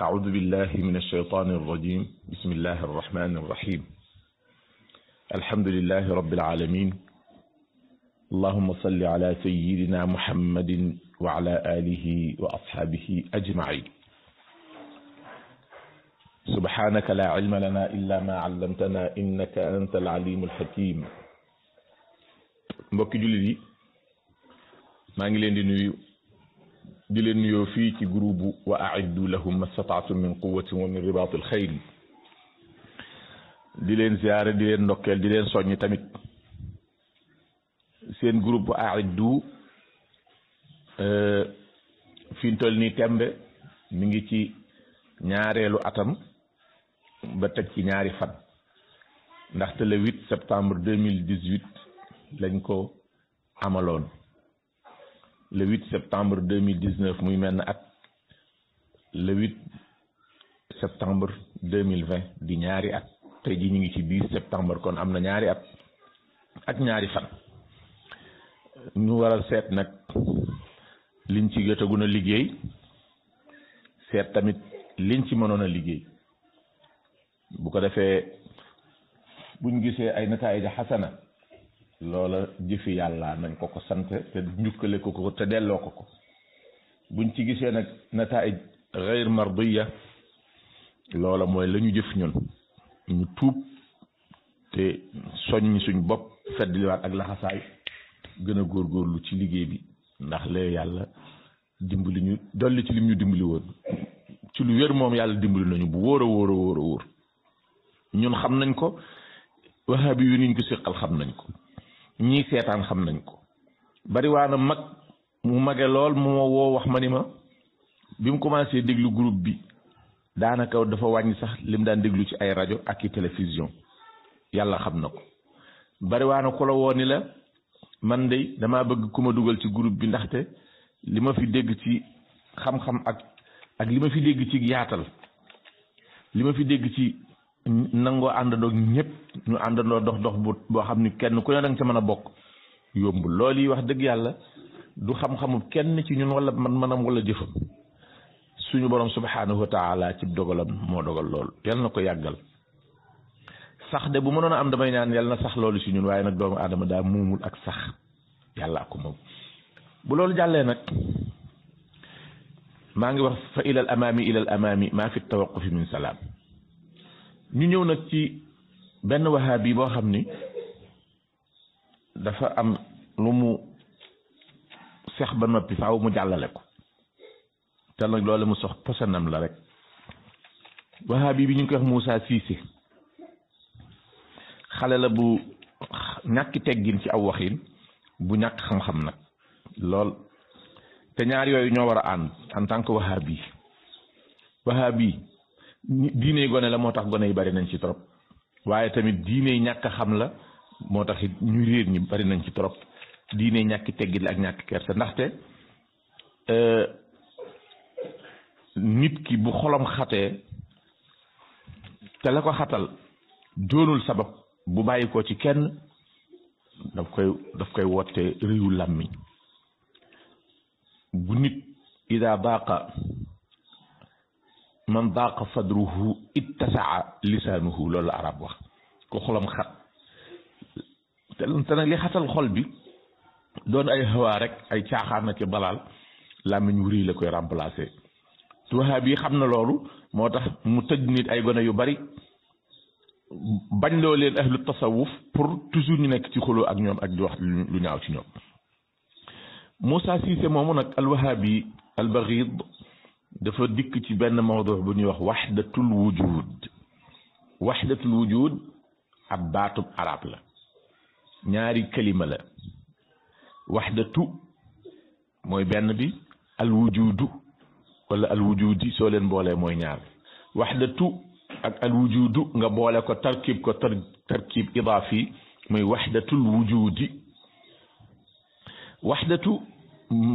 أعوذ بالله من الشيطان الرجيم بسم الله الرحمن الرحيم الحمد لله رب العالمين اللهم صل على سيدنا محمد وعلى آله وأصحابه أجمعين سبحانك لا علم لنا إلا ما علمتنا إنك أنت العليم الحكيم mbokki jullit yi maa ngi leen di nuyu di leen nuyoo fii ci groupe wa a'iddu lahum mastata'tum min quwwatin wa min ribatil xayl di leen ziyaare di leen ndokkeel di leen soññ tamit seen groupe wa a'iddu fi ñu toll nii tembe mi ngi ci ñaareelu atam ba teg ci ñaari fan ndaxte le 8 septembre 2018 lañ ko amaloon le 8 septembre 2019 muy mel na at le 8 septembre 2020 di ñaari at tey ji ñu ngi ci 10 septembre kon am na ñaari at ak ñaari fan ñu war a seet nag liñ ci jotagun a liggéey seet tamit liñ ci mënoon a liggéey bu ko defee buñ gisee ay nataa'ij xasana loola jëfi yàlla nañ ko ko sant te njukkale ko ko te delloo ko ko buñ ci gisee nag nataa'ij gayr mardiya loola mooy la ñu jëf ñun ñu tuub te soññ suñ bopp feddliwaat ak laxasaay gën a góorgóorlu ci liggéey bi ndax lee yàlla dimbali ñu dolli ci lim ñu dimbali woon ci lu wér moom yàlla dimbali nañu bu wóor a wóor a wóor a wóor ñun xam nañ ko wahabi yu niñ ko séqal xam nañ ko ñii seetaan xam nañ ko bari waa na mag mu mage lool mu ma woo wax ma ni ma bi mu commencé déglu groupe bi daanaka dafa wàññi sax lim daan déglu ci ay rajo ak i télévision yàlla xam na ko bari waa na ku la woo ni la man de damaa bëgg ku ma dugal ci groupe bi ndaxte li ma fi dégg ci xam-xam ak li ma fi dégg ci yaatal li ma fi dégg ci nangoo àndandoo ñëpp ñu àndandoo dox boo xam ni kenn ku ne danga ca mën a bokk yombul loolu yi wax dëgg yàlla du xam-xamu kenn ci ñun wala manam wala jëfam suñu borom subhanahu wa taala ci dogalam moo dogal loolu yal na ko yàggal sax de bu mënoon a am damay ñaan yal na sax loolu si ñun waaye nag doomu aadama daa muumul ak sax yàlla ko moom bu loolu jàllee nag maa ngi wax fa ilal amaami maa fi tawaqufi min salaam ñu ñëw nag ci benn wahabi boo xam ni dafa am lu mu sex ba noppi faaw mu jàllale ko te nag loolu mu sox posanam la rek wahabi bi ñu ngi koy wax Moussa Cissé xale la bu ñàkki teggin ci aw waxin bu ñàkk xam-xam nag lool te ñaar yooyu ñoo war a ànd en tant que wahabi diine gone la moo tax gone yi bari nañ ci trop waaye tamit diine ñàkk xam la moo tax it ñu réer ñi bari nañ ci trop diine ñàkk teggin la ak ñàkk kersa ndaxte nit ki bu xolam xatee te la ko xatal doonul sabab bu bàyyi ko ci kenn daf koy wotte réewu làmmiñ bu nit ida baaqa man daaqa sadruhu ittasaa lisaanuhu loolu la arab wax ko xolam xat te nag li xatal xol bi doon ay hawaa rek ay caaxaan na ci balaal làmmiñ wu rëy la koy remplacer wahaab yi xam na loolu moo tax mu tëj nit ay gone yu bari bañ loo leen ahlu tasawuf pour toujours ñu nekk ci xuloo ak ñoom ak di wax lu ñaaw ci ñoom Moussa Cissé moomu nag al wahabi al baghid dafa dikk ci benn mawdu bu ñuy wax waxdatul wujud ab baatub arab la ñaari kalima la waxdatu mooy benn bi al wujudu wala al wujudi soo leen boolee mooy ñaar waxdatu ak al wujudu nga boole ko tarkib idaafi muy waxdatul wujudi waxdatu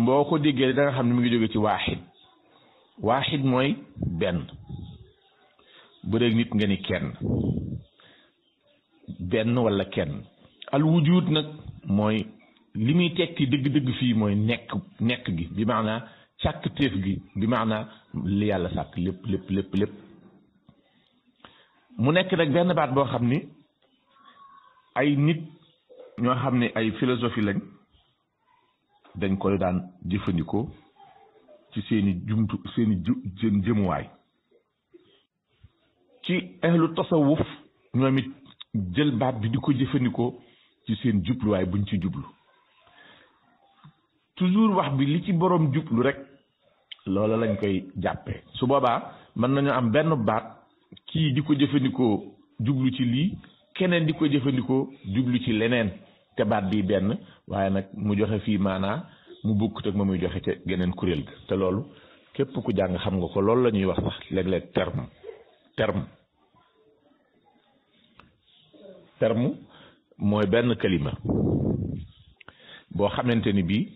boo ko déggee da nga xam ne mu ngi jóge ci waaxid mooy benn bu dee nit nga ni kenn benn wala kenn al wujud nag mooy li muy tekki dëgg-dëgg fii mooy nekk gi bi maanaa càkkutéef gi bi maanaa li yàlla sàkk lépp lépp lépp lépp mu nekk nag benn baat boo xam ni ay nit ñoo xam ne ay philosophie lañ dañ koy daan jëfandikoo ci seeni jëmuwaay ci ahlu tasawuf ñoom it jël baat bi di ko jëfandikoo ci seen jubluwaay buñ ci jublu toujours wax bi li ci boroom jublu rek loola lañ koy jàppee su boobaa mën nañu am benn baat kii di ko jëfandikoo jublu ci lii keneen di ko jëfandikoo jublu ci leneen te baat bii benn waaye nag mu joxe fii maanaa mu bokkut ak ma muy joxe ca geneen kuréel ga te loolu képp ku jàng xam nga ko loolu la ñuy wax sax léeg-léeg terme mooy benn kalima boo xamante ni bii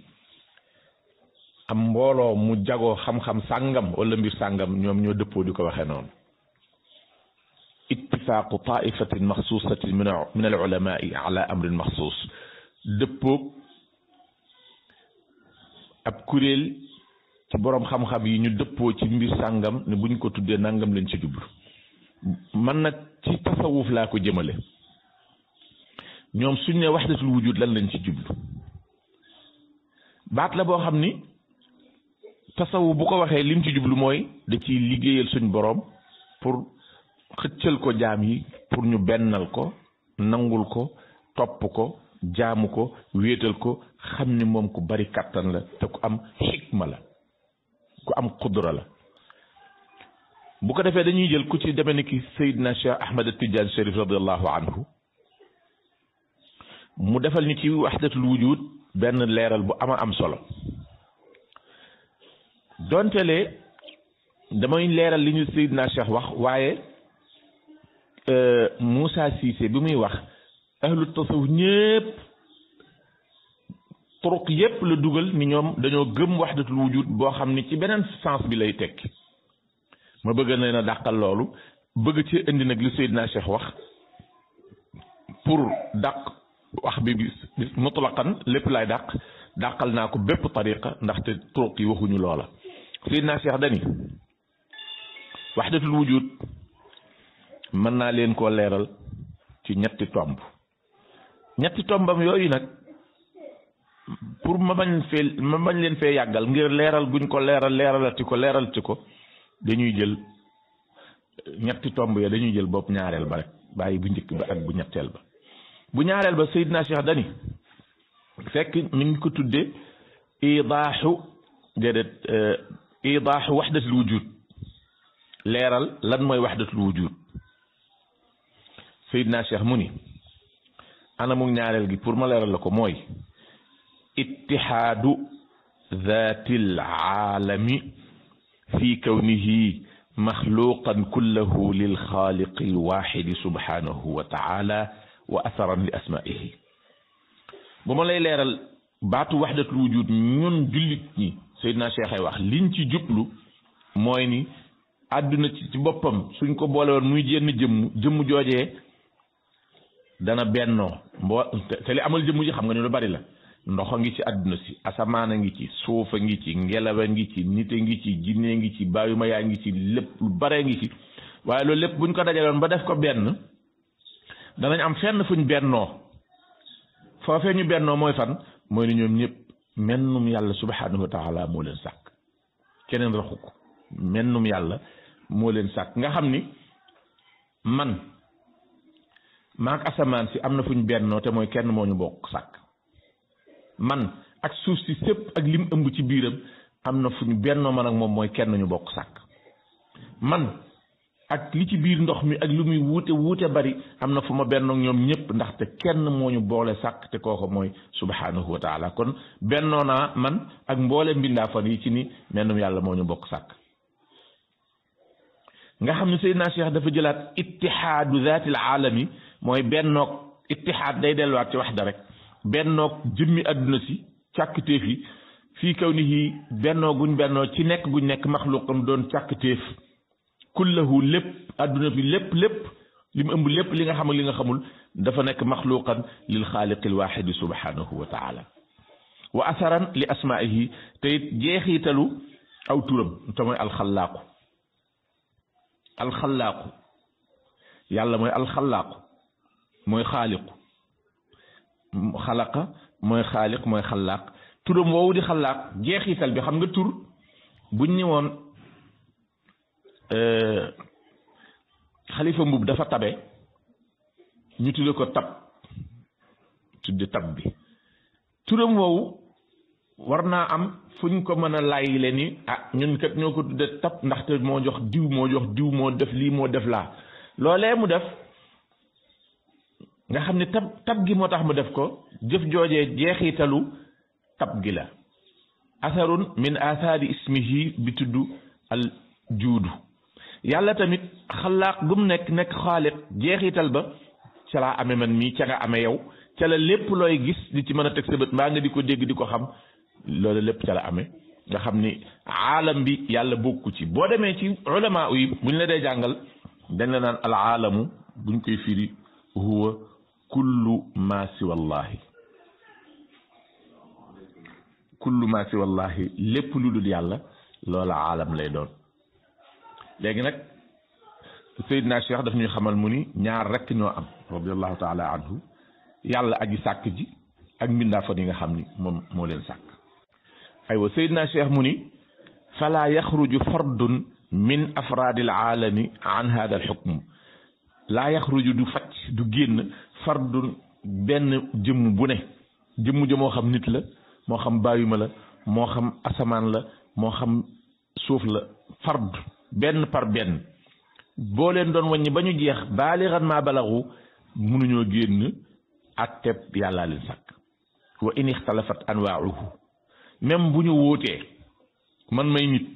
am mbooloo mu jagoo xam-xam sàngam wala mbir sàngam ñoom ñoo dëppoo di ko waxee noonu ittifaaqu taifatin maxsuusatin min al ulamai ala amrin maxsuus dëppoog ab kuréel ci boroom xam-xam yi ñu dëppoo ci mbir sàngam ne bu ñu ko tuddee nangam lañ ci jublu man nag ci tasawuf laa ko jëmale ñoom suñ ne waxdatul wujud lan lañ ci jublu baat la boo xam ni tasawuf bu ko waxee lim ci jublu mooy da ciy liggéeyal suñ boroom pour xëccal ko jaam yi pour ñu bennal ko nangul ko topp ko jaamu ko wéetal ko xam ni moom ku bari kàttan la te ku am xikma la ku am qudra la bu ko defee dañuy jël ku ci demee ni ki Seydina Cheikh Ahmad Tidiane Chérif radiallahu anhu mu defal ñu ci waxdatul wujud benn leeral bu ama am solo dontelee damay leeral li ñu Seydina Cheikh wax waaye Moussa Cissé bi muy wax ahlu tasawuf ñépp turuq yépp la dugal ni ñoom dañoo gëm waxdatul wujud boo xam ni ci beneen sens bi lay tekki ma bëgg na leen a dàqal loolu bëgg ci indi nag li Seydina Cheikh wax pour dàq wax bi mutlaqan lépp lay dàqal naa ko bépp tariqa ndaxte turuq yi waxuñu loola Seydina Cheikh dani waxdatul wujud mën naa leen koo leeral ci ñetti tombam yooyu nag pour ma bañ leen fee yàggal ngir leeral guñ ko leeralati ko dañuy jël ñetti tomb ya dañuy jël bopp ñaareel ba rek bàyyi bu njëkk ba ak bu ñetteel ba bu ñaareel ba Seydina Cheikh dani fekk mi ngi ko tudde idaaxu waxdatul wujud leeral lan mooy waxdatul wujud Seydina Cheikh mu ni anamu ñaareel gi pour ma leeral la ko mooy ittihaadu dhaatil aalami fi kawnihi maxluqan kullahu lil xaaliqi alwaxidi subhanahu wa taala wa atharan li asmaihi bu ma lay leeral baatu waxdatul wujud ñun jullit ñi Seydina Cheikh ay wax liñ ci jublu mooy ni àdduna ci boppam suñ ko boole woon muy jenn jëmm joojee dana bennoo te li amal jëmm ji xam nga ni lu bari la ndox a ngi ci àdduna si asamaan a ngi ci suuf a ngi ci ngelaw a ngi ci nit a ngi ci jinne ngi ci bàyyuma yaa ngi ci lépp lu bare ngi ci waaye loolu lépp buñ ko dajaloon ba def ko benn danañ am fenn fuñ bennoo foofee ñu bennoo mooy fan mooy ni ñoom ñëpp mennum yàlla subhanahu wa taala moo leen sàkk keneen raxu ko mennum yàlla moo leen sàkk nga xam ni man maak asamaan si am na fuñ bennoo te mooy kenn moo ñu bokk sàkk man ak suuf si sépp ak lim ëmb ci biiram am na fuñ bennoo man ak moom mooy kenn ñu bokk sàkk man ak li ci biir ndox mi ak lu muy wuute bari am na fu ma bennoo ñoom ñëpp ndaxte kenn moo ñu boole sàkk te kooku mooy subhanahu wa taala kon bennoo naa man ak mboole mbindaa fan yi ci ni mennum yàlla moo ñu bokk sàkk nga xam ne Seydina Cheikh dafa jëlaat ittihaadu zaatil aalami mooy bennoog ittihaad day delluwaat ci waxda rek bennoog jëmmi àdduna si càkkutéef yi fii kaw ni yi bennoo guñ bennoo ci nekk guñ nekk maxluqam doon càkkutéef kullahu lépp àdduna bi lépp li mu ëmb lépp li nga xam ak li nga xamul dafa nekk maxluqan lil xaaliqil waaxidi subhanahu wa taala wa asaran li asmaihi te it jeexitalu aw turam te mooy alxalaaqu alxalaaqu yàlla mooy alxalaaqu mooy xaaliqu xalaqa mooy xaaliq mooy xalaaq turam woowu di xalaaq jeexital bi xam nga tur buñ ñëwoon xalifa mbub dafa tabe ñu tudde ko tab tudde tab bi turam woowu war naa am fuñ ko mën a layle ni ah ñun kat ñoo ko tudde tab ndaxte moo jox diw moo def lii moo def laa loolee mu def nga xam ne tab gi moo tax mu def ko jëf joojee jeexitalu tab gi la atharun min athari ismihi bi tudd al juudu yàlla tamit xalaaq gum nekk xaaliq jeexital ba ca laa amee man mii ca nga amee yow ca la lépp looy gis di ci mën a teg sa bët mbaa nga di ko dégg di ko xam loolu lépp ca la amee nga xam ni aalam bi yàlla bokku ci boo demee ci ulama yi buñ la dee jàngal dañ la naan al aalamu buñ koy firi huwa kullu ma siwallahi kullu ma siwallahi lépp lu dul yàlla loola aalam lay doon léegi nag Seydina Cheikh daf ñuy xamal mu ni ñaar rekk ñoo am radiallahu taala anhu yàlla aji sàkk ji ak mbindaafoon yi nga xam ni moom moo leen sàkk aywa Seydina Cheikh mu ni fala yaxruju fardun min afraadil aalami an hada al xukm laa yaxruju du facc du génn fardun benn jëmm bu ne jëmm ja moo xam nit la moo xam bàyyuma la moo xam asamaan la moo xam suuf la fard benn par benn boo leen doon wàññi ba ñu jeex baaligan maa balagu mënuñoo génn atteb yàllaa leen sàkk wa in ixtalafat anwaauhu même bu ñu wóotee man may nit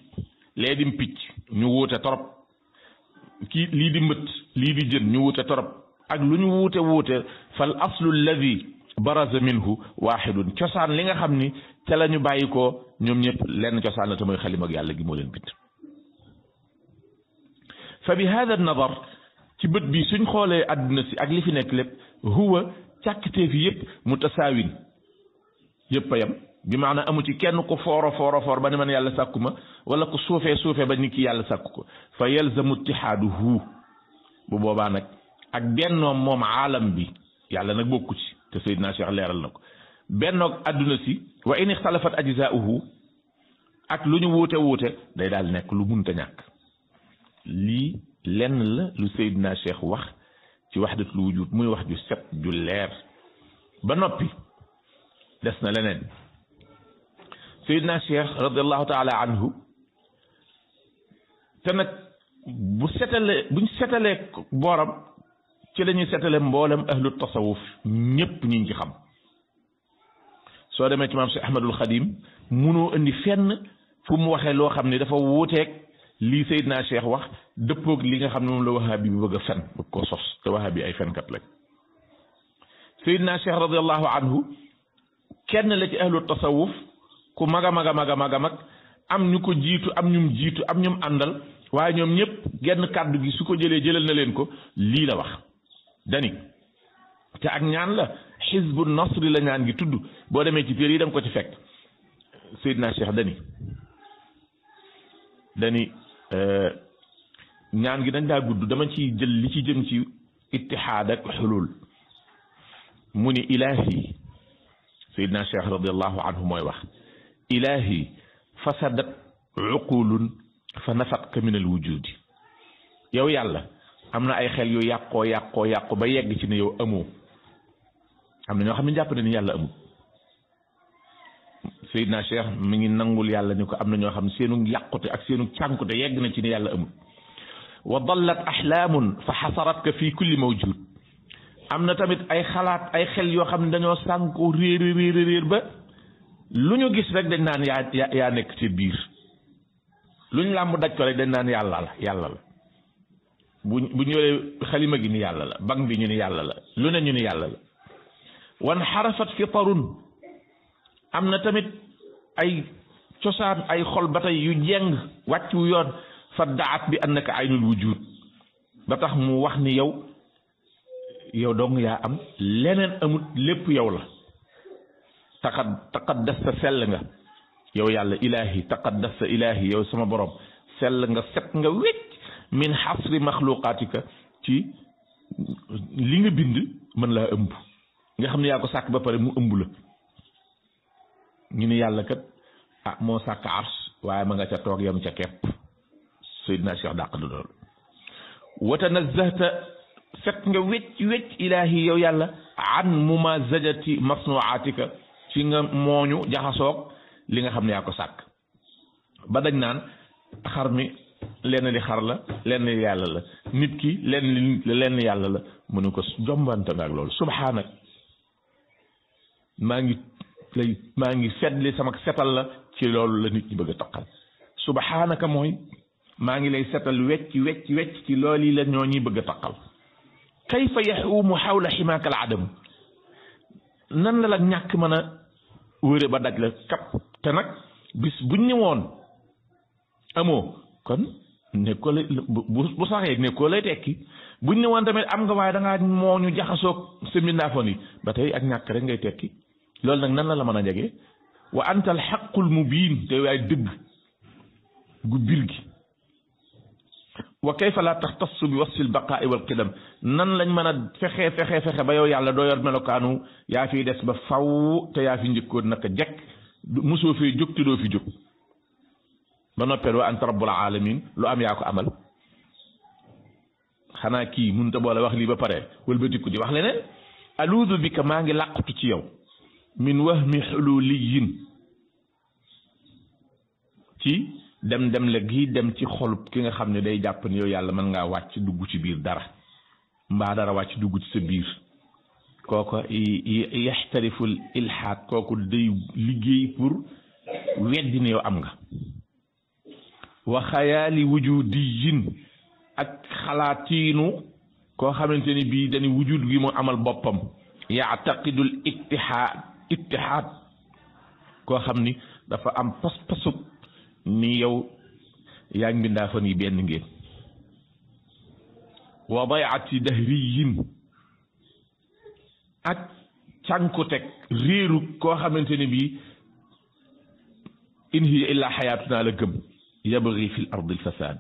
lee di picc ñu wóote torop kii lii di mbët lii di jën ñu wóote torop ak lu ñu wuute fal aslu alladi baraza minhu waaxidun cosaan li nga xam ni ca la ñu bàyyi ko ñoom ñëpp lenn cosaan la te mooy xalim ak yàlla gi moo leen bind fa bi hada nadar ci bët bi suñ xoolee àdduna si ak li fi nekk lépp huwa càkkatee fi yëpp mutasaawin yëpp a yam bi maanaam amu ci kenn ko foor ba ne man yàlla sàkku ma wala ko suufee ba nit ki yàlla sàkku ko fa yalzamu ittihaaduhu bu boobaa nag ak bennoom moom aalam bi yàlla nag bokku ci te Seydina Cheikh leeral na ko bennoog àdduna si wa in ixtalafat ajzaauhu ak lu ñu wuute day daal nekk lu munta ñàkk lii lenn la lu Seydina Cheikh wax ci wahdatul wujud muy wax ju set ju leer ba noppi des na leneen Seydina Cheikh radiallahu taala anhu te nag buñ setalee booram ci la ñuy setale mboolem ahlu tasawuf ñëpp ñi ci xam soo demee ci maam Cheikh Ahmadul Xadim munoo indi fenn fu mu waxee loo xam ne dafa wuuteeg lii Seydina Cheikh wax dëppoog li nga xam ne moom la wahabi bi bëgg a fen bëgg koo sos te wahabi ay fenkat lañ Seydina Cheikh radiallahu anhu kenn la ci ahlu tasawuf ku mag a mag am ñu ko jiitu am ñum àndal waaye ñoom ñëpp genn kàddu gi su ko jëlal na leen ko lii la wax dani te ak ñaan la xizbu nasri la ñaan gi tudd boo demee ci téere yi da nga ko ci fekk Seydina Cheikh dani ñaan gi dañ daa gudd dama ci jël li ci jëm ci ittihaad ak xulul mu ni ilahi Seydina Cheikh radiallahu anhu mooy wax ilahi fasadat uqulun fa nafatka min al wujudi yow yàlla am na ay xel yu yàqoo ba yegg ci ne yow amoo am na ñoo xam ne jàpp ne ni yàlla amul Seydina Cheikh mi ngi nangul yàlla ni ko am na ñoo xam ne seenu yàqute ak seenu cànkute yegg na ci ne yàlla amul wa dallat ahlaamun fa xasaratka fi kulli mawjud am na tamit ay xalaat ay xel yoo xam ne dañoo sànku réer ba lu ñu gis rek dañ naan yaa nekk ci biir lu ñu làmb daj ko rek dañ naan yàlla la bu ñu yoree xalima gi ni yàlla la bang bi ñu ni yàlla la lu ne ñu ni yàlla la wan xarafat fitarun am na tamit ay cosaan ay xol ba tey yu jeng wàcc wu yoon fa daat bi annaka aynul wujud ba tax mu wax ni yow dong yaa am leneen amut lépp yow la taqaddasta sell nga yow yàlla ilaahi taqaddasta ilaahi yow sama borom sell nga set nga wecc min xasri maxluqaatika ci li nga bind mën laa ëmb nga xam ne yaa ko sàkk ba pare mu ëmb la ñu ne yàlla kat moo sàkk ars waaye ma nga ca toog yam ca kepp Seydina Cheikh dàq na loolu wa tanazzahta set nga wecc wecc ilaahi yow yàlla an mumazajati masnuaatika ci nga mooñu jaxasoog li nga xam ne yaa ko sàkk ba dañ naan xar mi lenn li xar la lenn li yàlla la nit ki lenn yàlla la mu ne ko jombante nga ak loolu subhaanak maa ngi seetli sama setal la ci loolu la nit ñi bëgg a taqal subhaanaka mooy maa ngi lay setal wecc wecc wecc ci loolu yi la ñoo ñuy bëgg a taqal kayfa yaxuumu xawla ximaaka al adam nan la ñàkk mën a wëre ba daj la kap te nag bis buñ ñëwoon amoo kon nekkoo lay bu saxee nekkoo lay tekki buñ ñëwoon tamit am nga waaye da ngaa moo ñu jaxasoog sa mbindaafoon yi ba tey ak ñàkk rek ngay tekki loolu nag nan la mën a jege wa anta al xaqul mubiin te waay dëgg gu bir gi wa kayfa la taxtassu bi wasfi lbaqaai wal qidam nan lañ mën a fexe ba yow yàlla doo yor melokaanu yaa fiy des ba faw te yaa fi njëkkoon naka jekk mosoo fee jóg te doo fi jóg ba noppee wa anta rabbul alamin lu am yaa ko amal xanaa kii mënut a boole wax lii ba pare wëlbatiku di wax leneen aluudu bika maa ngi làqatu ci yow min wahmi xululiyin ci dem la gii dem ci xolub ki nga xam ne day jàpp ne yow yàlla mën ngaa wàcc dugg ci biir dara mbaa dara wàcc dugg ci sa biir kooko yaxtariful ilhaad kooku day liggéey pour weddi ne yow am nga wa xayaali wujudiyin ak xalaatiinu koo xamante ni bii dañu wujud gi mu amal boppam yaataqidul ittihaad koo xam ni dafa am pas-pasub ni yow yaa ngi mbindaa fan yi benn ngeen wa dayati dahriyin ak cànkuteg réeru koo xamante ni bii in hiya illa xayaatuna la gëm yabgi fi l ardi lfasad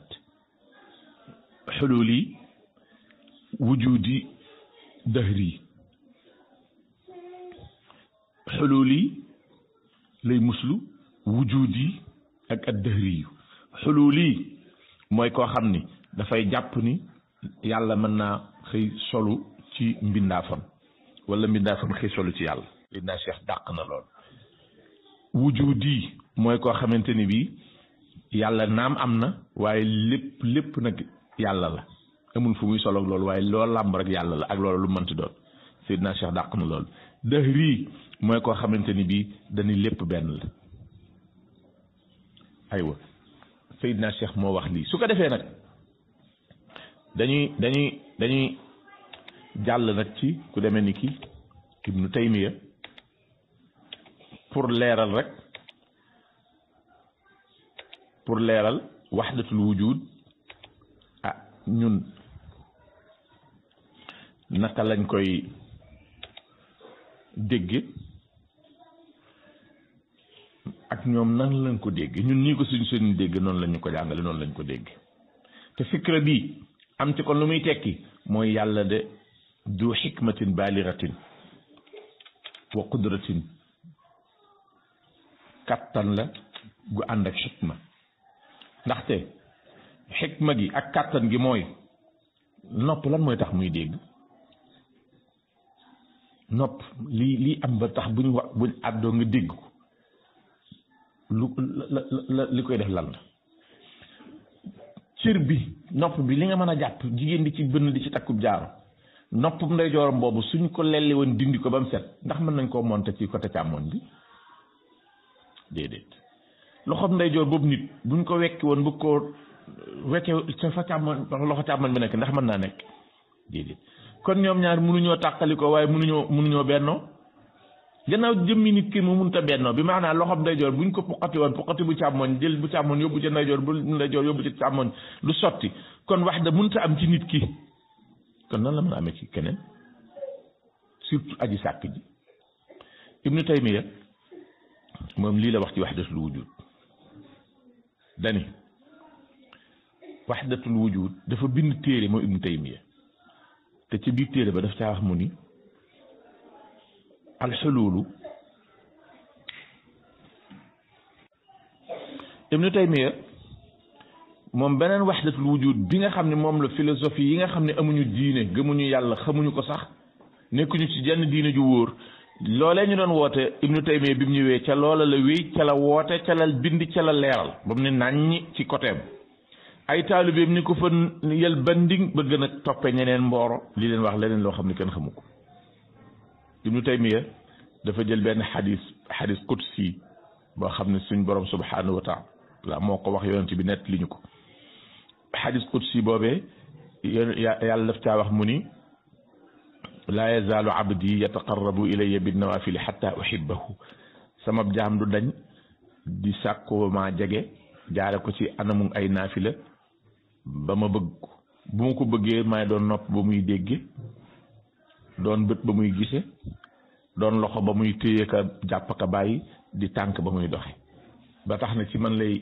xululi wujudi dahri xululi lay muslu wujudi ak ad dahri xululi mooy koo xam ni dafay jàpp ni yàlla mën naa xëy solu ci mbindaafam wala mbindaafam xëy solu ci yàlla li naa Cheikh dàq na lool wujudi mooy koo xamante ni bii yàlla naam am na waaye lépp nag yàlla la amul fu muy soloog loolu waaye loolu làmb rek yàlla la ak loolu lu mënti doon Seydina Cheikh dàq na loolu dahri mooy koo xamante ni bii dañuy lépp benn la aywa Seydina Cheikh moo wax lii su ko defee nag dañuy jàll nag ci ku demee ni ki Ibnu Taymiya pour leeral waxdatul wujud ñun naka lañ koy dégge ak ñoom nan lañ ko dégge ñun ñii ko suñ dégg noonu lañ ñu ko jàngale noonu lañ ko dégge te fikra bi am ci kon lu muy tekki mooy yàlla de du xikmatin baliratin wa qudratin kattan la gu ànd ak xikma ndaxte xikma gi ak kàttan gi mooy nopp lan mooy tax muy dégg nopp lii am ba tax buñ àddoo nga dégg ko li koy def lan la cër bi nopp bi li nga mën a jàpp jigéen di ci bënn di ci takkub jaaro noppum ndeyjooram boobu suñ ko lelli woon dindi ko ba mu set ndax mën nañ koo monter ci côté càmmoñ bi déedéet loxoom ndeyjoor boobu nit buñ ko wekki woon bu ko wecce ca fa càmmoñ loxo càmmoñ bi nekk ndax mën naa nekk déedéet kon ñoom ñaar mënuñoo tàqali ko waaye mënuñoo bennoo gannaaw jëmmi nit ki mu mënta bennoo bi maanaam loxoom ndeyjoor buñ ko puqati woon puqati bu càmmoñ jël bu càmmoñ yóbbu ca ndeyjoor bu ndeyjoor yóbbu ca càmmoñ du sotti kon wax da mënta am ci nit ki kon nan la mën a amee ci keneen surtout aji sàkk ji Ibnu Taymiya moom lii la wax ci waxdatul wujud dani waxdatul wujud dafa bind téere moom Ibnu Taymiya te ci biir téere ba daf caa wax mu ni alxuluulu Ibnu Taymiya moom beneen waxdatul wujud bi nga xam ne moom la philosophie yi nga xam ne amuñu diine gëmuñu yàlla xamuñu ko sax nekkuñu ci jenn diine ju wóor loolee ñu doon woote Ibnu Taymiya bi mu ñëwee ca loola la wéy ca la woote ca la bind ca la leeral ba mu ne nàññi ci côtéem ay taalibeem ni ko fa yel banding ba gën a toppe ñeneen mbooro li leen wax leneen loo xam ne kenn xamu ko Ibnu Taymiya dafa jël benn xadis qudsi boo xam ne suñ borom subhanahu wa taala moo ko wax yonent bi nett li ñu ko xadis qudsi boobee yàlla daf caa wax mu ni laa yazaalu abdi yataqarrabu ilayya binnawafili xatta uhibbahu sama jaam du dañ di sàkkoo maa jege jaare ko ci anamu ay naafila ba ma bëgg ko bu ma ko bëggee may doon nopp ba muy dégge doon bët ba muy gise doon loxo ba muy téye ka jàpp ka bàyyi di tànk ba muy doxe ba tax na ci man lay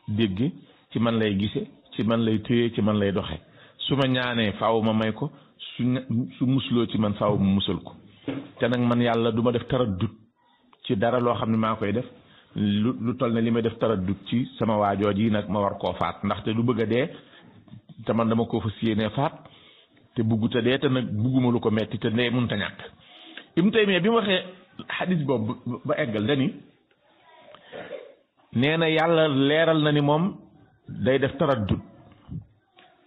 dégge ci man lay gise ci man lay téye ci man lay doxe su ma ñaanee faaw ma may ko su musloo ci man faaw mu musal ko te nag man yàlla du ma def taraddut ci dara loo xam ne maa koy def lu toll ne li may def taraddut ci sama waajoo ji nag ma war koo faat ndaxte du bëgg a dee te man dama koo fas yéenee faat te buggu te dee te nag bugguma lu ko metti te ndee mun ta ñàkk Ibnu Taymiya bi mu waxee xadis boobu ba eggal dani nee na yàlla leeral na ni moom day def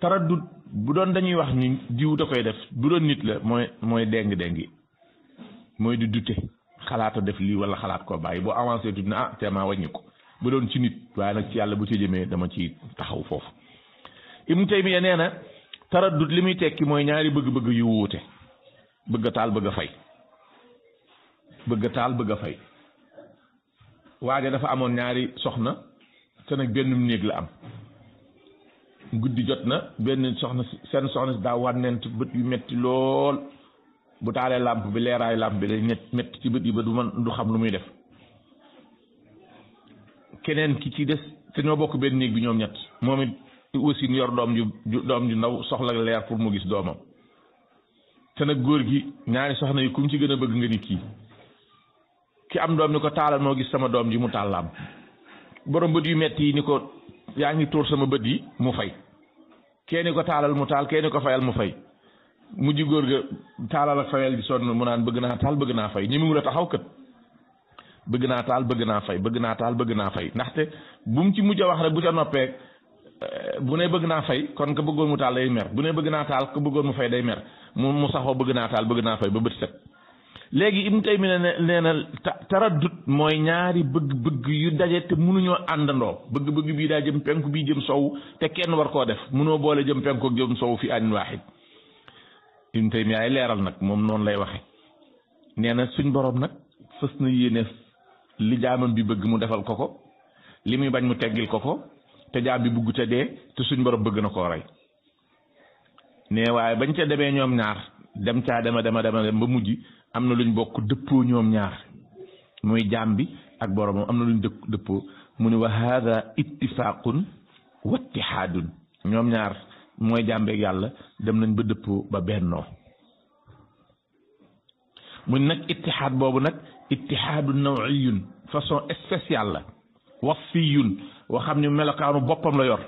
taraddut bu doon dañuy wax ni diw da koy def bu doon nit la mooy déng-déngi mooy di dute xalaata def lii wala xalaat koo bàyyi boo avancé tuuti na teema wàññi ko bu doon ci nit waaye nag ci yàlla bu ci jëmee dama ci taxaw foofu Ibnu Taymiya nee na taraddut li muy tekki mooy ñaari bëgg-bëgg yu wuute bëgg a taal bëgg a fay waaja dafa amoon ñaari soxna te nag benn néeg la am guddi jot na benn soxna seen soxna si daa wànnent bët yu metti lool bu taalee làmp bi leeraayu làmp bi day metti ci bët yi ba du xam lu muy def keneen ki ci des te ñoo bokk benn néeg bi ñoom ñett moom it aussi yor doom ju ndaw soxla leer pour mu gis doomam te nag góor gi ñaari soxna yi ku mu ci gën a bëgg nga ni ki am doom ni ko taalal moo gis sama doom ji mu taal làmp borom bët yu metti yi ni ko yaa ngi tóor sama bët yi mu fay kenn ko taalal mu taal kenn ko fayal mu fay mujj góor ga taalal ak fayal di sonn mu naan bëgg naa taal bëgg naa fay ñi mu la taxaw kët bëgg naa taal bëgg naa fay bëgg naa taal bëgg naa fay ndaxte bu mu ci mujj a wax rek bu ca noppee bu ne bëgg naa fay kon ko bëggoon mu taal day mer bu ne bëgg naa taal ko bëggoon mu fay day mer mu saxoo bëgg naa taal bëgg naa fay ba bët set léegi Ibnu Taymiya nee na taraddut mooy ñaari bëgg-bëgg yu daje te mënuñoo àndandoo bëgg-bëgg bii daa jëm penku bii jëm sow te kenn war koo def mënoo boole jëm penku ak jëm sow fi anin waaxid Ibnu Taymiya ay leeral nag moom noonu lay waxe nee na suñ borom nag fës na yéene li jaamam bi bëgg mu defal ko li muy bañ mu teggil ko te jaam bi bugg te dee te suñ borom bëgg na koo rey ne waaye bañ ca demee ñoom ñaar dem caa dem ba mujj am na luñ bokk dëppoo ñoom ñaar muy jaam bi ak boromam am na luñ dëppoo mu ne wa hada ittifaqun wa ittihaadun ñoom ñaar mooy jaam bi ak yàlla dem nañ ba dëppoo ba bennoo mu ne nag ittihaad boobu nag ittihaadu nawiyun façon spéciale la wasfiyun woo xam ne melokaanu boppam la yor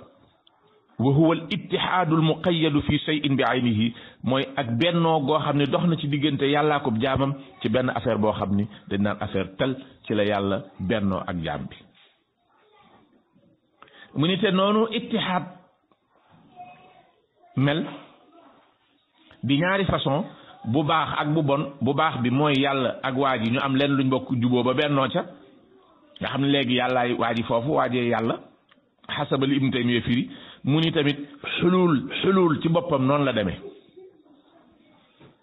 wa huwa al ittihaadu al muqayyadu fi shay'in bi aynihi mooy ak bennoo goo xam ne dox na ci diggante yàllaa ko jaamam ci benn affaire boo xam ni dañ naan affaire tel ci la yàlla bennoo ak jaam bi mu ni te noonu ittihaad mel di ñaari façon bu baax ak bu bon bu baax bi mooy yàlla ak waa ji ñu am leen luñ bokk juboo ba bennoo ca nga xam ne léegi yàllaay waa ji foofu waajee yàlla xasaba li Ibnu Taymiya firi mu ni tamit xulul ci boppam noonu la demee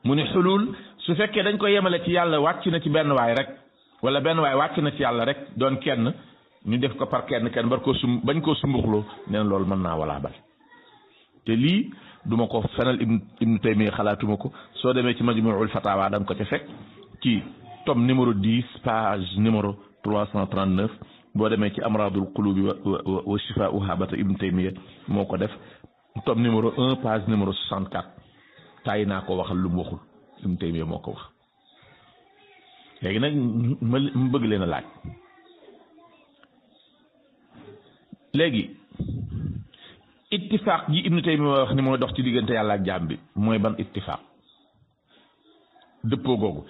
mu ni xulul su fekkee dañ ko yemale ci yàlla wàcc na ci benn waay rek wala benn waay wàcc na ci yàlla rek doon kenn ñu def ko par kenn bar koo bañ koo sumbuxloo nee na loolu mën naa walaa bal te lii duma ko fenal Ibnu Taymiya xalaatuma ko soo demee ci Majmuul Fatawa da nga ko ca fekk ci tome numéro 10 page numéro 339 boo demee ci amradul qulubi wa shifaa'uha ba Ibnu Taymiya moo ko def tome numéro 1 page numéro 64 tàyyi naa ko waxal lu mu waxul Ibnu Taymiya moo ko wax. léegi nag ma bëgg leen a laaj léegi ittifaaq ji Ibnu Taymiya wax ni mooy dox ci diggante yàlla ak jaam bi mooy ban ittifaaq dëppoo googu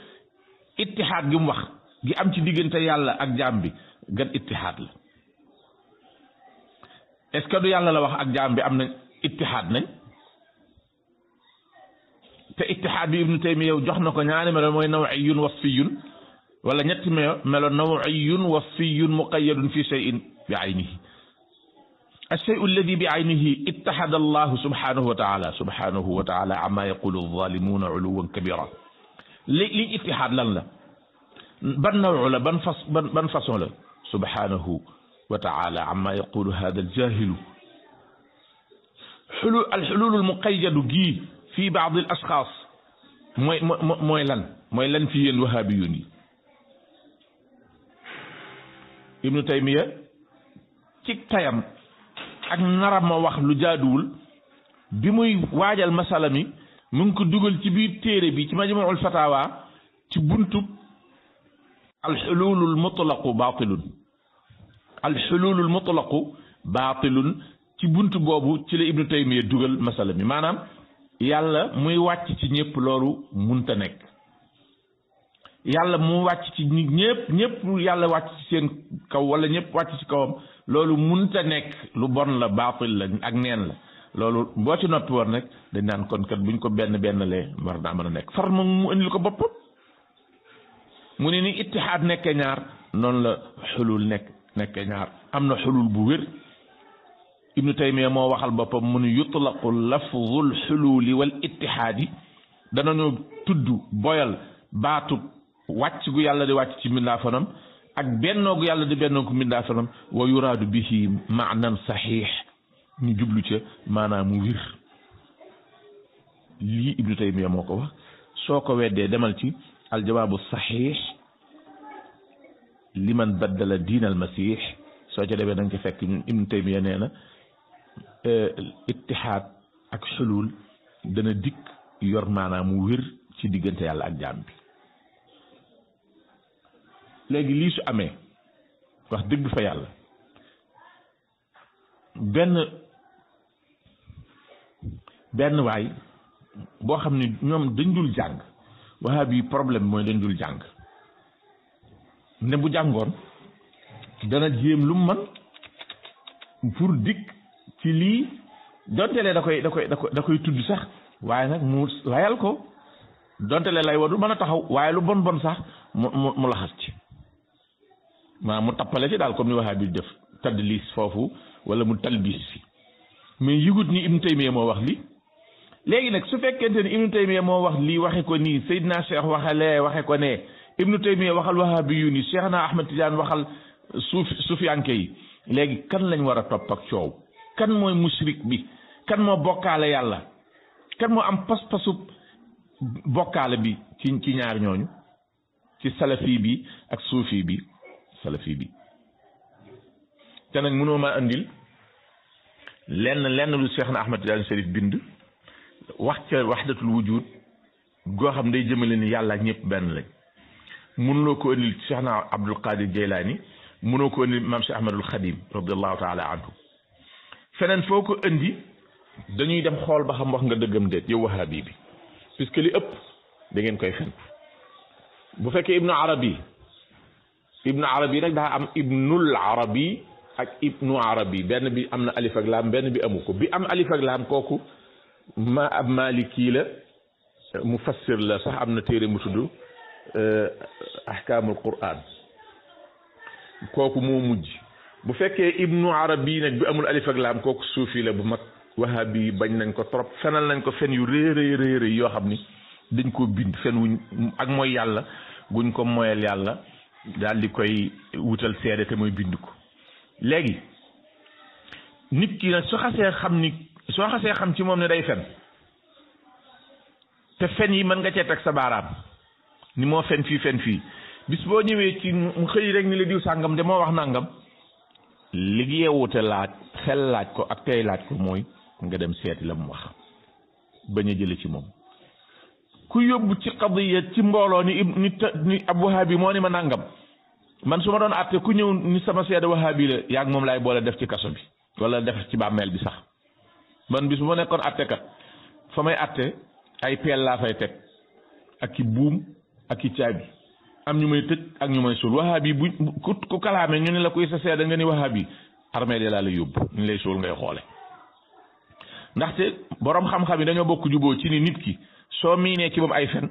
ittihaad gi mu wax gi am ci diggante yàlla ak jaam bi gan ittihaad la est-ce que du yàlla la wax ak jaam bi am nañ ittihaad nañ te ittihaad bi Ibnu Taymiya jox na ko ñaari melo mooy naw'iyyun wasfiyyun wala ñetti melo naw'iyyun wasfiyyun muqayyadun fi shay'in bi aynihi الشيء الذي بعينه اتحد الله سبحانه وتعالى عما يقول الظالمون علوا كبيرا لي اتحاد لان لا بن نوع لا بن فاصون لا سبحانه وتعالى عما يقول هذا الجاهل الحلول المقيد جي في بعض الاشخاص موي لان في ين وهابيون ابن تيميه تيك تايام ak naram ma wax lu jaaduwul bi muy waajal masala mi mu ngi ko dugal ci biir téere bi ci majmuul fatawa ci buntub alxululul mutlaqu baatilun ci bunt boobu ci la Ibnu Taymiya dugal masala mi maanaam yàlla muy wàcc ci ñëpp loolu munta nekk yàlla mu wàcc ci ñëpp yàlla wàcc ci seen kaw wala ñëpp wàcc ci kawam loolu munta nekk lu bon la baatil la ak neen la loolu boo ci noppi woon rek dañ naan kon kat buñ ko benn lee war naa mën a nekk far moom mu indil ko boppam mu ne ni ittihaad nekke ñaar noonu la xulul nekke ñaar am na xulul bu wér Ibnu Taymiya moo waxal boppam mu ne yutlaqu lafzul xululi wal ittihaadi danañu tudd boyal baatu wàcc gu yàlla di wàcc ci mbindaafanam ak bennoo gu yàlla di bennoo ko mbindaafanam wa yuraadu bihi maanan saxiix ñu jublu ca maanaam mu wir lii Ibnu Taymiya moo ko wax soo ko weddee demal ci aljawaabu saxiix liman baddala diin al masiix soo ca demee da nga ci fekk Ibnu Taymiya nee na ittihaad ak xulul dana dikk yor maanaam mu wir ci diggante yàlla ak jaam bi léegi lii su amee wax dëgg fa yàlla benn waay boo xam ne ñoom dañ dul jàng wahabi yi problème mooy dañ dul jàng ne bu jàngoon dana jéem lu man pour dikk ci lii dontelee da koy tudd sax waaye nag mu layal ko dontelee lay wadu mën a taxaw waaye lu bon sax mu laxas ci maa mu tappale ci daal comme ni wahabi def tadlis foofu wala mu talbis fi mais yëgut ni Ibnu Taymiya moo wax lii léegi nag su fekkente ni Ibnu Taymiya moo wax lii waxe ko nii Seydina Cheikh waxalee waxe ko ne Ibnu Taymiya waxal wahabi yu ni Cheikh na Ahmad Tidiane waxal sufiyanke yi léegi kan lañ war a topp ak coow kan mooy mushrik bi kan moo bokkaale yàlla kan moo am pas-pasub bokkaale bi ci ñaar ñooñu ci salafi bi ak suufi bi salafi bi te nag mënoo ma andil lenn lu Cheikh na Ahmad Tidiane Chérif bind wax ca wahdatul wujud goo xam day jëmale ni yàlla ak ñëpp benn lañ mënuloo ko andil Cheikh na Abdul Qadir Jeylaani mënoo ko andil maam Cheikh Ahmadul Xadim radiallahu taala anhu feneen foo ko indi dañuy dem xool ba xam wax nga dëggam déet yow wahabi bi puisque li ëpp da ngeen koy fen bu fekkee ibnu arabi nag daa am ibnul arabi ak ibnu arabi benn bi am na alif ak laam benn bi amu ko bi am alif ak laam kooku ab maliki la mufassir la sax am na téere mu tudd ahkaamul quran kooku moo mujj bu fekkee ibnu arabi nag bi amul alif ak laam kooku suufi la bu mag wahabi bañ nañ ko trop fenal nañ ko fen yu rëy yoo xam ni dañ koo bind fen wuñ ak mooy yàlla guñ ko moyal yàlla daal di koy wutal seede te mooy bind ko léegi nit ki nag soo xasee xam ci moom ne day fen te fen yi mën nga cee teg sa baaraam ni moo fen fii bis boo ñëwee ci mu xëy rek ni la diw sàngam de moo wax nàngam li yeewute laaj xel laaj ko ak tey laaj ko mooy nga dem seeti la mu wax bañ a jële ci moom. ku yóbbu ci qadiya ci mbooloo ni ab wahabi moo ni ma nàngam man su ma doon àtte ku ñëw ni sama seede wahabi la yaa ngi moom laay boole def ci kaso bi wala def ci bàmmeel bi sax. man bis bu ma nekkoon àttekat fa may àtte ay peel laa fay teg ak i buum ak i caabi am ñu may tëj ak ñu may suul wahabi bu ku kalaame ñu ne la kuy sa seede nga ni wahabi armée de laa la yóbbu ñu lay suul ngay xoole. ndaxte borom xam-xam yi dañoo bokk juboo ci ni nit ki soo miinee ci moom ay fen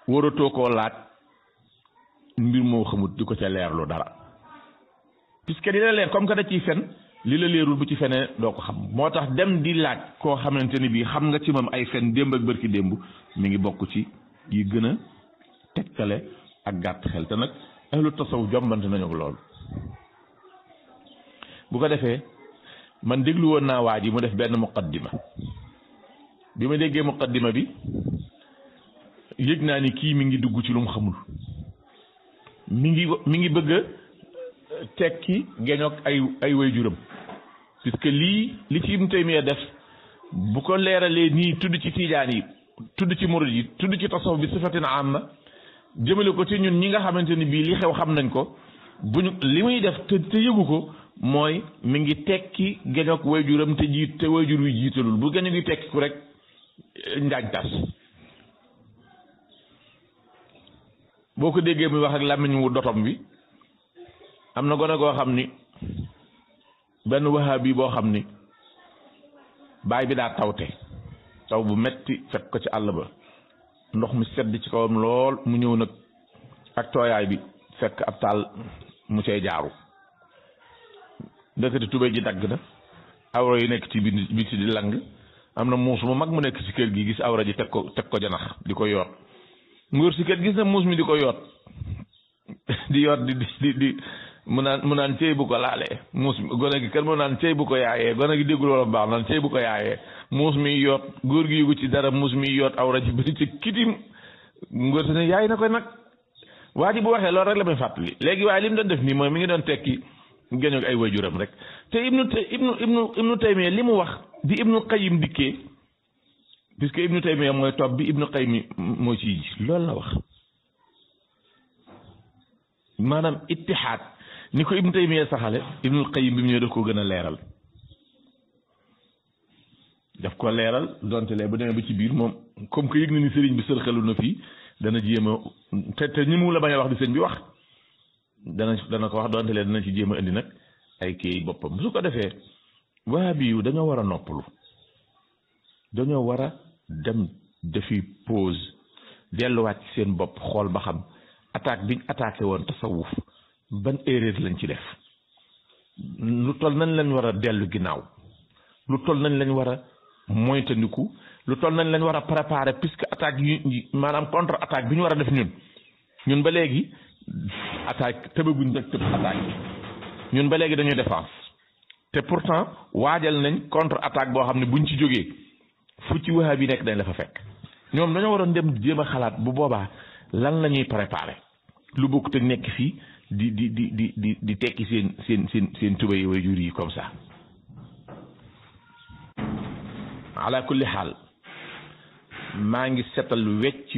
waratoo koo laaj mbir moo xamut di ko ca leerlu dara puisque dina leer comme que da ciy fen li la leerul bu ci fenee doo ko xam moo tax dem di laaj koo xamante ni bii xam nga ci moom ay fen démb ak bërki démb mi ngi bokk ci yi gën a tegtale ak gàtt xel te nag ahlu tasawuf jombante nañu loolu. bu ko defee man déglu woon naa waa ji mu def benn muqaddima bi ma déggee muqaddima bi yëg naa ni kii mi ngi dugg ci lu mu xamul mi ngi bëgg a tekki geñoog ay waajuram puisque li ci Ibnu Taymiya def bu ko leeralee nii tudd ci tiijaan yi tudd ci murid yi tudd ci tasawuf bi sifatin amma jëmale ko ci ñun ñi nga xamante ni bii li xew xam nañ ko buñu li muy def te yëgu ko mooy mi ngi tekki geñoog waajuram te waajur wi jiitalul bu geño gi tekki ku rek njaañ tas boo ko déggee muy wax ak làmmiñ wu dotom bi am na gone goo xam ni benn wahabi boo xam ni baay bi daa tawte taw bu metti fekk ko ci àll ba ndox mi sedd ci kawam lool mu ñëw nag ak tooyaay bi fekk ab taal mu cay jaaru ndekete tubéy ji dagg na awra yi nekk ci biti di lang am na muus mu mag mu nekk ci kër gi gis awra ji teg ko janax di ko yoot ngóor si kër gis na muus mi di ko yoot di yoot di mu naan cey bu ko laalee muus mi gone gi kër mu naan cey bu ko yaayee gone gi déggul wala baax naan cey bu ko yaayee muus mi yoot góor gi yëgu ci dara muus mi yoot awra ji bëri ci kitim ngóor si ne yaay na koy nag waa ji bu waxee loolu rek la may fàttali léegi waaye li mu doon def nii mooy mi ngi doon tekki génn ay waajuram rek te ibnu Taymiya li mu wax di Ibnu Qayyim dikkee puisque Ibnu Taymiya mooy topp bi Ibnu Qayyim mooy ci ji loolu la wax maanaam ittihaad ni ko Ibnu Taymiya saxale Ibnu Qayyim bi mu ñëw daf ko gën a leeral daf ko leeral donte lee bu demee ba ci biir moom comme que yëg na ni sëriñ bi sërxalu na fii dana jéem a te ñi mu la bañ a wax di sëñ bi wax dana ko wax donte lee dana ci jéem a indi nag ay kii boppam su ko defee wahabi yu dañoo war a noppalu dañoo war a dem defi pause delluwaat ci seen bopp xool ba xam attaque biñ attaqué woon tasawuf ban erreur lañ ci def lu toll nañ lañ war a dellu ginnaaw lu toll nañ lañ war a moytandiku lu toll nañ lañ war a préparer puisque attaque yi maanaam contre attaque bi ñu war a def ñun ba léegi attaque tëbaguñ nag tëb attaque ñun ba léegi dañuy défense te pourtant waajal nañ contre attaque boo xam ne buñ ci jógee fu ci wahabi bi nekk dañ la fa fekk ñoom dañoo waroon dem jéem a xalaat bu boobaa lan la ñuy préparer lu bokk te nekk fii di tekki seen tubay way jur yi comme ça ala kulli xaal maa ngi setal wecc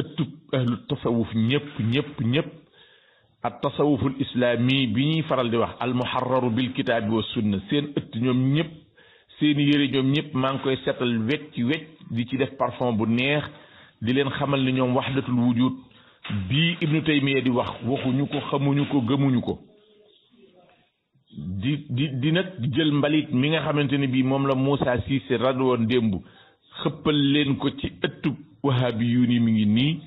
ëttub ahlu tasawuf ñëpp ak tasawuful islaami bi ñuy faral di wax al muharraru bil kitaabi wa sunna seen ëtt ñoom ñëpp seeni yëre ñoom ñëpp maa ngi koy setal wecc di ci def parfum bu neex di leen xamal ni ñoom wahdatul wujud bii Ibnu Taymiya di wax waxuñu ko xamuñu ko gëmuñu ko di nag jël mbalit mi nga xamante ni bii moom la Moussa Cissé rad woon démb xëppal leen ko ci ëttub wahabi yu ni mi ngi nii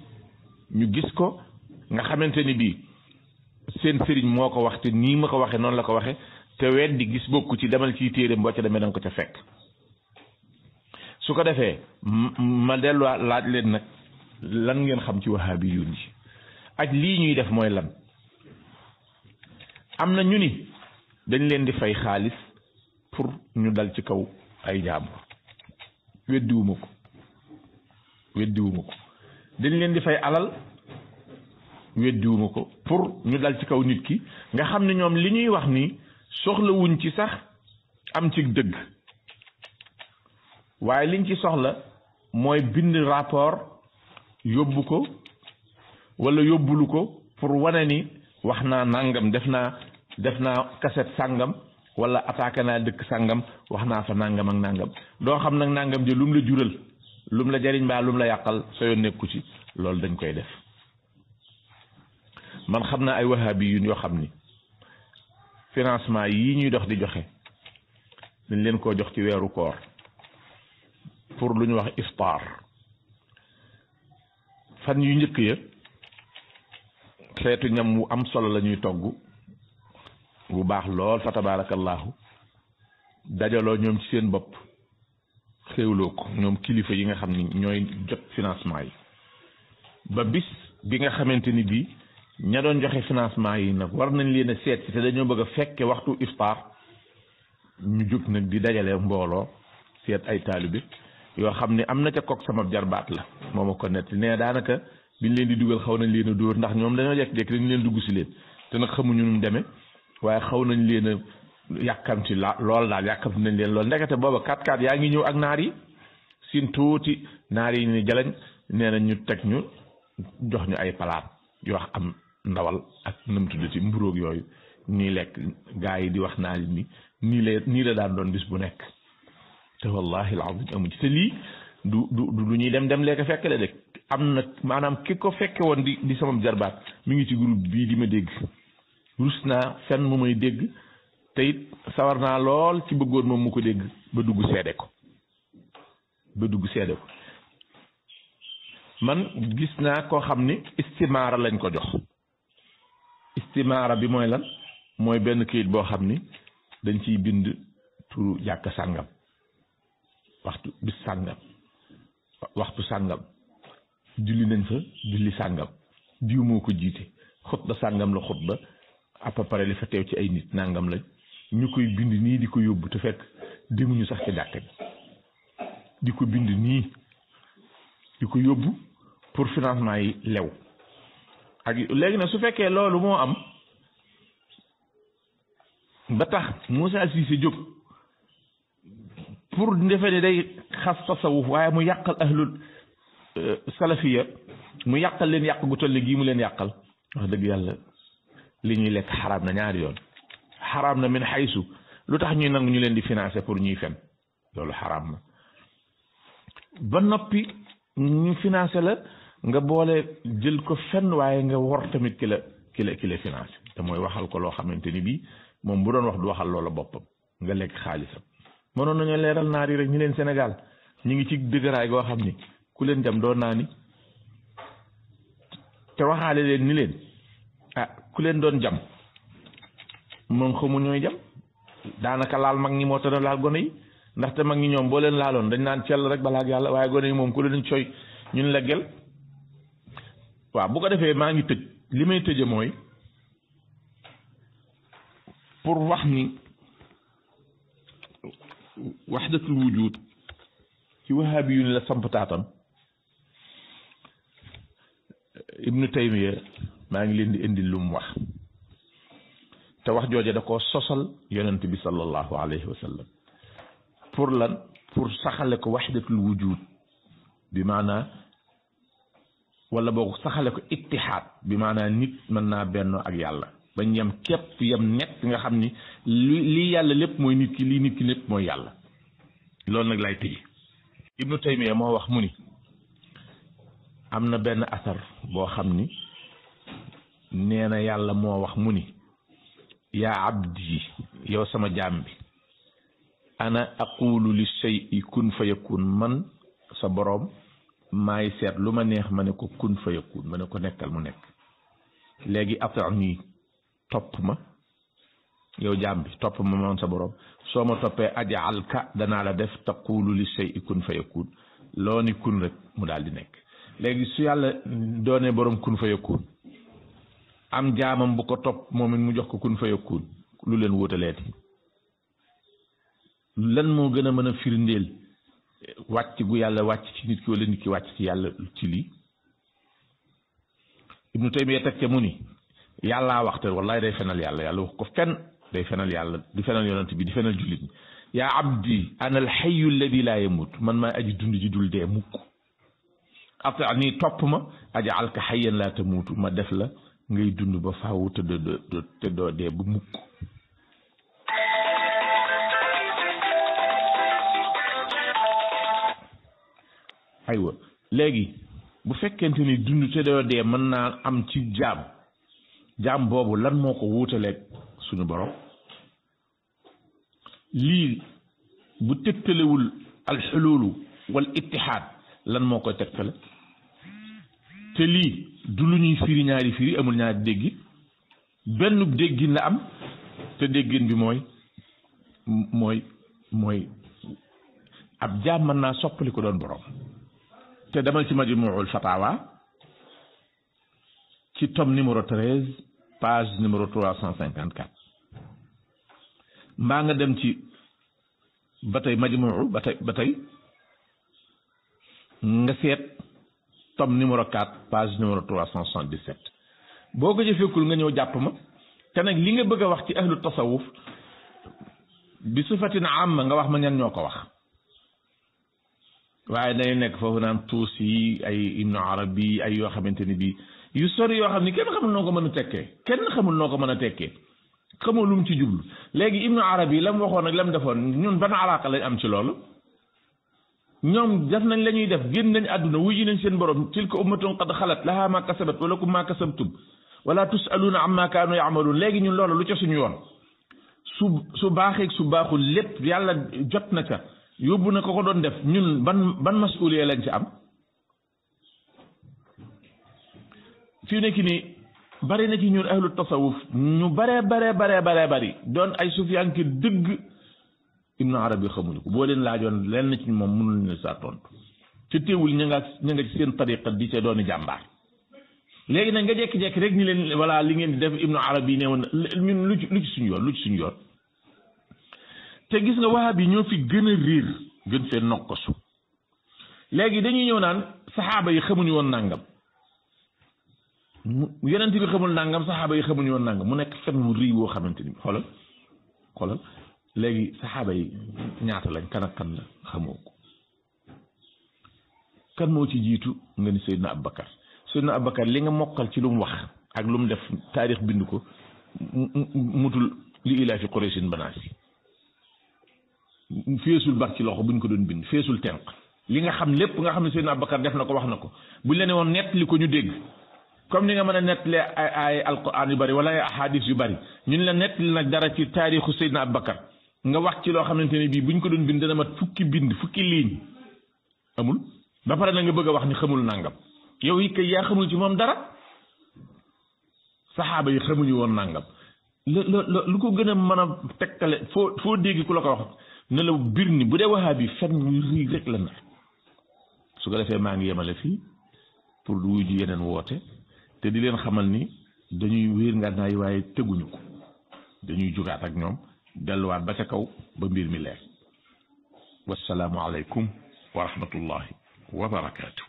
ñu gis ko nga xamante ni bii seen sëriñ moo ko wax te nii ma ko waxee noonu la ko waxe te weddi gis bokku ci demal ci téeréem boo ca demee danga ko ca fekk su ko defee ma delluwaa laaj leen nag lan ngeen xam ci wahabi yu ni ak lii ñuy def mooy lan am na ñu ni dañ leen di fay xaalis pour ñu dal ci kaw ay jaambur weddiwuma ko dañ leen di fay alal weddiwuma ko pour ñu dal ci kaw nit ki nga xam ne ñoom li ñuy wax ni soxlawuñ ci sax am ci dëgg waaye liñ ci soxla mooy bind rapport yóbbu ko wala yóbbulu ko pour wane ni wax naa nangam def naa cassette sàngam wala attaqué naa dëkk sàngam wax naa fa nangam ak nangam doo xam nag nangam ji lum la jural lum la jariñ baa lum la yàqal sa yoon nekku ci loolu dañ koy def man xam naa ay wahabi yu yoo xam ni financement yi ñuy dox di joxe dañ leen koo jox ci weeru koor pour lu ñu wax iftaar fan yu njëkk ya xeetu ñam wu am solo la ñuy togg bu baax lool fa tabarakallahu dajaloo ñoom ci seen bopp xéewloo ko ñoom kilifa yi nga xam ni ñooy jot financement yi ba bis bi nga xamante ni bii ña doon joxe financement yi nag war nañ leen a seet si te dañoo bëgg a fekke waxtu iftaar ñu jóg nag di dajale mbooloo seet ay taalibe yoo xam ne am na ca kook sama jarbaat la moo ma ko nett nee daanaka biñ leen di dugal xaw nañ leen a dóor ndax ñoom dañoo jekk-jekk dañ leen dugg si leen te nag xamuñu nu mu demee waaye xaw nañ leen a yàkkamti lool daal yàkkamti nañ leen lool ndekete booba 4-4 yaa ngi ñëw ak naar yi sin tuuti naar yi ni jalañ nee na ñu teg ñu jox ñu ay palaat yoo am ndawal ak nam tuddati mburóog yooyu ñuy lekk gaa yi di wax naa ni nii la daan doon bis bu nekk te wallahi alazim amu ci te lii du ñuy dem lekk fekk la de am na maanaam ki ko fekke woon di sama jarbaat mi ngi ci groupe bii di ma dégg rus naa fenn mu may dégg te it sawar naa lool ci bëggoon moom mu ko dégg ba dugg seede ko man gis naa koo xam ni istimaara lañ ko jox istimaara bi mooy lan mooy benn kayit boo xam ni dañ ciy bind turu jàkk sàngam waxtu bis sàngam waxtu sàngam julli nañ fa julli sàngam diw moo ko jiite xutba sàngam la xutba à peu près li fa teew ci ay nit nangam lañ ñu koy bind nii di ko yóbbu te fekk demuñu sax ca jàkk bi di ko bind nii di ko yóbbu pour financement yi lew ak léegi nag su fekkee loolu moo am ba tax Moussa Cissé jóg pour defe ne day xas tasawuf waaye mu yàqal ahlul salafiya mu yàqal leen yàq gu toll gii mu leen yàqal wax dëgg yàlla li ñuy lekk xaraam na ñaari yoon xaraam na min xaysu lu tax ñuy nangu ñu leen di financer pour ñuy fen loolu xaraam na ba noppi ñu financer la nga boole jël ko fenn waaye nga wor tamit ki la financé te mooy waxal ko loo xamante ni bii moom bu doon wax du waxal loola boppam nga lekk xaalisam mënoon nañu leeral naar yi rek ñi leen Sénégal ñi ngi ci dëgëraay goo xam ni ku leen jam doon naa ni te waxaale leen ni leen ku leen doon jam moom xamu ñooy jam daanaka laal mag ñi moo tax laal gone yi ndaxte mag ñi ñoom boo leen laaloon dañ naan cell rek balaa ak yàlla waaye gone yi moom ku leen coy ñun la gel waaw bu ko defee maa ngi tëj li may tëje mooy pour wax ni waxdatul wujud ci wahabi yu ni la samp taatam ibnu taymiya maa ngi leen di indil lu mu wax te wax jooje da koo sosal yonent bi sallallahu alayhi wa sallam pour lan pour saxale ko waxdatul wujud bi maanaa wala boog saxale ko ittihaad bi maanaa nit mën naa bennoo ak yàlla bañ yem képp yem nekk nga xam ni lii yàlla lépp mooy nit ki lii nit ki lépp mooy yàlla loolu nag lay tëj ibnu taymiya moo wax mu ni am na benn asar boo xam ni nee na yàlla moo wax mu ni yaa abdi yow sama jaam bi ana aqulu li shay'i kun fa yakun man sa boroom maay seet lu ma neex ma ne ko kun fa yakun ma ne ko nekkal mu nekk léegi ata'ni topp ma yow jaam bi topp ma man sa boroom soo ma toppee aj'alka danaa la def taqulu li shay'i kun fa yakun loo ni kun rek mu daal di nekk léegi su yàlla doonee boroom kun fa yakun am jaamam bu ko topp moom it mu jox ko kun fa yakun lu leen wóotaleeti lan moo gën a mën a firndeel wàcc gu yàlla wàcc ci nit ki wala nit ki wàcc ci yàlla ci lii ibnu Taymiya teg ca mu ni yàllaa waxte wallahi day fenal yàlla yàlla wax ko fenn day fenal yàlla di fenal yonent bi di fenal jullit ñi yaa abdi ana alxayu alladi laa yamut man maa aji dund ji dul dee mukk atani topp ma ajaalka xayyan laa tamuutu ma def la ngay dund ba faawu te doo dee ba mukk aywa léegi bu fekkente ni dund te doo dee mën naa am ci jaam boobu lan moo ko wuutaleeg suñu borom lii bu tegtalewul alxululu wal ittihaad lan moo koy tegtale te lii du lu ñuy firi ñaari firi amul ñaari déggi benn déggin la am te déggin bi mooy ab jaam mën naa soppali ko doon borom te demal ci majmuul fatawa ci tome numéro 13 page numéro 354 mbaa nga dem ci ba tey majmuu ba tey nga seet tome numéro 4 page numéro 377 boo ko jëfeekul nga ñëw jàpp ma te nag li nga bëgg a wax ci ahlu tasawuf bi sifatin amma nga wax ma ñan ñoo ko wax waaye day nekk foofu naan Tuusi ay Ibnu Arabi ay yoo xamante ni bii yu sori yoo xam ni kenn xamul noo ko mën a tekkee kenn xamul noo ko mën a tekkee xamoo lu mu ci jublu léegi Ibnu Arabi la mu waxoon ak la mu defoon ñun ban alaaka lañ am ci loolu ñoom def nañ la ñuy def génn nañ àdduna wuyu nañ seen borom tilka ummatun qad xalat laha ma kasabat wa lakum ma kasabtum wala tusaluuna amma kaanu yaamaluun léegi ñun loolu lu ca suñu yoon su baaxeeg su baaxul lépp yàlla jot na ca yóbbu na ko doon def ñun ban masuuliya lañ ci am fii nekk nii bari na ci ñun ahlu tasawuf ñu baree bari doon ay sufiyanke dëgg Ibnu Arabi xamuñu ko boo leen laajoon lenn ci moom mënul leen saa tontu te teewul ña nga ci seen tariqa di ca dooni jàmbaar léegi nag nga jekki-jekki rek ñu leen voilà li ngeen di def Ibnu Arabi ne woon ñun lu ci suñu yoon te gis nga wahabi ñoo fi gën a riir gën fee nokkosu léegi dañuy ñëw naan saxaaba yi xamuñu woon nàngam yonent bi xamul nàngam saxaaba yi xamuñu woon nàngam mu nekk fen mu rii woo xamante ni xoolal léegi saxaaba yi ñaata lañ kan ak kan la xamoo ko kan moo ci jiitu nga ni Seydina Abubakar li nga mokkal ci lu mu wax ak lu mu def taarix bind ko mutul li ilaa fi Qurayshin banaasi feesul bar ci loxo buñ ko doon bind feesul tenq li nga xam lépp nga xam ne Seydina Abubakar def na ko wax na ko buñ la ne woon nettali ko ñu dégg comme ni nga mën a nettalee ay alquran yu bari wala ay ahadis yu bari ñun la nettali nag dara ci taarixu Seydina Abubakar nga wax ci loo xamante ne bii buñ ko doon bind dana mat fukki ligne amul ba pare na nga bëgg a wax ni xamul nangam yow yi kay yaa xamul ci moom dara saxaaba yi xamuñu woon nangam lu ko gën a mën a tegtale foo dégg ku la ko wax ne la bir ni bu dee wahabi fen ñu rii rek la na su ko defee maa ngi yemale fii pour du wuy ji yeneen woote te di leen xamal ni dañuy wéer ngànnaay waaye teguñu ko dañuy jugaat ak ñoom delluwaat ba ca kaw ba mbir mi leer wassalaamu aleykum wa rahmatullahi wa barakaatu